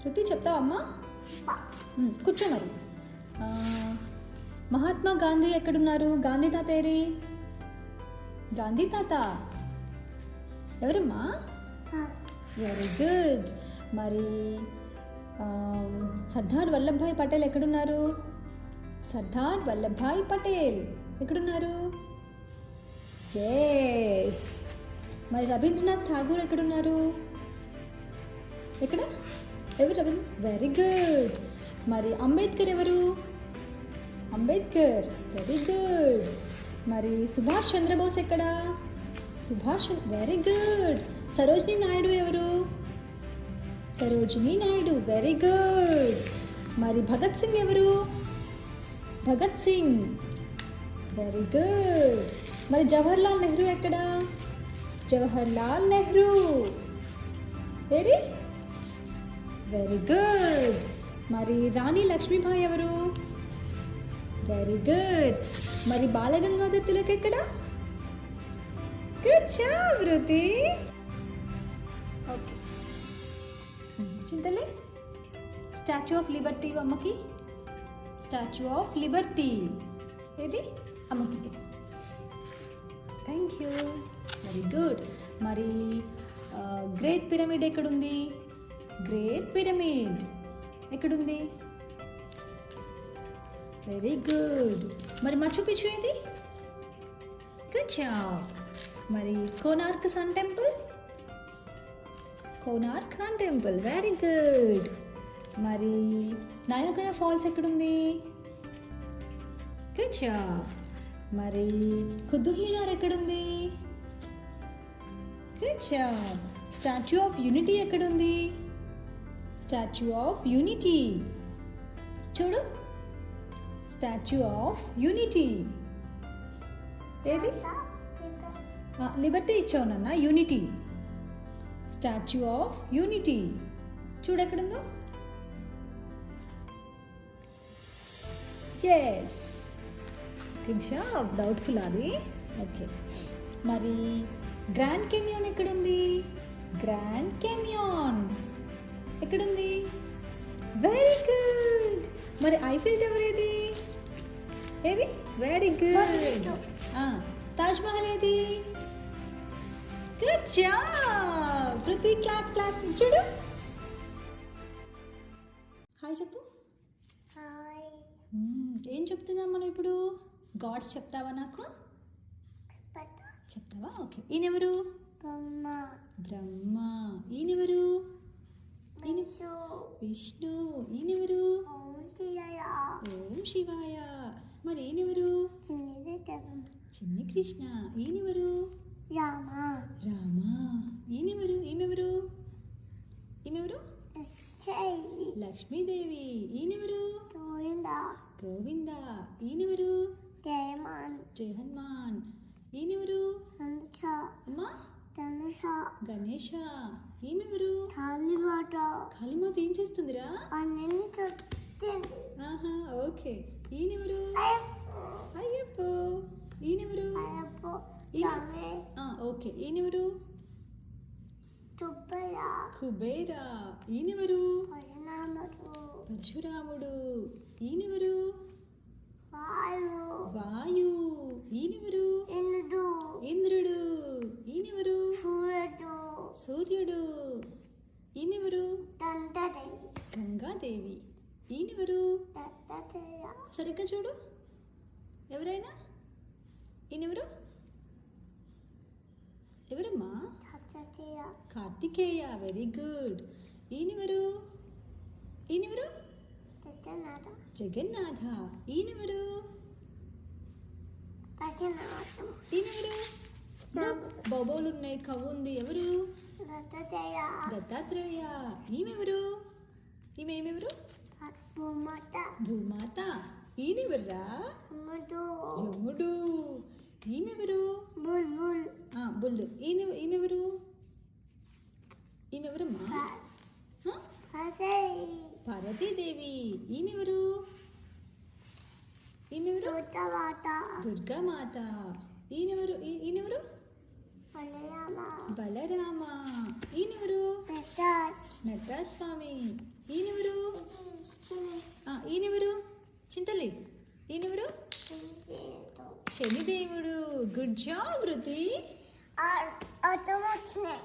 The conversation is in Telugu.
శృతి చెప్తావా అమ్మా? కూర్చో మరి. మహాత్మా గాంధీ ఎక్కడున్నారు? గాంధీ తాత ఏరి? గాంధీ తాత ఎవరమ్మా? Very good. మరి సర్దార్ వల్లభాయ్ పటేల్ ఎక్కడున్నారు? సర్దార్ వల్లభాయ్ పటేల్ ఎక్కడున్నారు? ఎస్. మరి రవీంద్రనాథ్ ఠాగూర్ ఎక్కడున్నారు? ఎక్కడ? ఎవరు రవీంద్ర? Very good. మరి అంబేద్కర్ ఎవరు? అంబేద్కర్. Very good. మరి సుభాష్ చంద్రబోస్ ఎక్కడ? సుభాష్. Very good. సరోజినీ నాయుడు ఎవరు? సరోజినీ నాయుడు. Very good. మరి భగత్ సింగ్ ఎవరు? భగత్ సింగ్. Very good. మరి జవహర్లాల్ నెహ్రూ ఎక్కడ? Jawaharlal Nehru. Very very good. మరి రాణి లక్ష్మీబాయి ఎవరు? Very good. మరి బాలగంగాధర్ తిలక్ ఎక్కడ? Good job Ruthi. ఓకే చింతలే. స్టాచ్యూ ఆఫ్ లిబర్టీ అమ్మకి. స్టాచ్యూ ఆఫ్ లిబర్టీ ఏది? అమ్మకి. Thank you. Very good. మరి గ్రేట్ పిరమిడ్ ఎక్కడుంది? గ్రేట్ పిరమిడ్ ఎక్కడుంది? Very good. మరి మచు పిచ్చు ఏది? Good job. మరి Konark Sun Temple? Konark Sun Temple. Very good. మరి నయాగరా ఫాల్స్ ఎక్కడుంది? Good job. మరి కుతుబ్ మినార్ ఎక్కడుంది? Good job. Statue of Unity ఎక్కడుంది? స్టాచ్యూ ఆఫ్ యూనిటీ చూడు. స్టాచ్యూ ఆఫ్ యూనిటీ ఏది? లిబర్టీ ఇచ్చావు నాన్న. యూనిటీ. స్టాచ్యూ ఆఫ్ యూనిటీ చూడు ఎక్కడుందో. ఎస్. Good job. డౌట్ఫుల్ అది. ఓకే. మరి గ్రాండ్ కెన్యాన్ ఎక్కడుంది? గ్రాండ్ కెన్యాన్ ఎక్కడుంది? Very good. మరి ఐఫిల్ టవర్ ఏది? ఏది? Very good. తాజ్ మహల్ ఏది? Good job. ప్రతి క్లాప్ క్లాప్ చూడు. హాయ్ చెప్పు. హాయ్. ఏం చెప్తున్నాం మనం ఇప్పుడు? గాడ్స్ చెప్తావా నాకు? చెప్తావా? ఓకే. ఈయనెవరు? బ్రహ్మ. బ్రహ్మ. ఈయనెవరు? విష్ణు. ఈయనెవరు? ఓం శివాయ. మరి ఈయనెవరు? చిన్ని కృష్ణ. ఈయనెవరు? రామ. రామ. ఈయనెవరు? ఈమెవరు? ఈమెవరు? లక్ష్మీదేవి. ఈయనెవరు? గోవింద. ఈయనెవరు? జయ హనుమాన్. ఈయనెవరు? అమ్మా గణేష. ఈమెవరు? కాళీమాత ఏం చేస్తుందిరా? ఆహా ఓకే. ఈయనెవరు? అయ్యప్ప. ఈయనెవరు? ఓకే. ఈయనెవరు? కుబేరా. ఈయనెవరు? పరశురాముడు. ఈయనెవరు? వాయు. ఈయనెవరు? ఇంద్రుడు. ఈయనెవరు? సూర్యుడు. ఈమెవరు? గంగాదేవి. ఈయనెవరు? సరిగ్గా చూడు. ఎవరైనా? ఈయనెవరు? ఎవరమ్మా? కార్తికేయ. Very good. ఈయనెవరు? ఈయనెవరు? జగన్నాథ. ఈయనెవరు? ఈయనెవరు? బొబోలు ఉన్నాయి, కవ్వు ఉంది. ఎవరు? దత్తాత్రేయ. ఈమెవరు? ఈమెవరు? భూమాత. ఈయనెవర్రా? యముడు. ఈమెవరు? బుల్లు. ఈమెవరు? ఈమెవరమ్మా? పార్వతీదేవి. ఈమెవరు? ఈమెవరు? దుర్గామాత. ఈయనెవరు? బలరామ. ఈయనెవరు? నటరాజ్ స్వామి. ఈయనెవరు? ఈయనెవరు? చింతలి. ఈయనెవరు? శనిదేవుడు. Good job Ruthi. అర్థం వచ్చినాయి.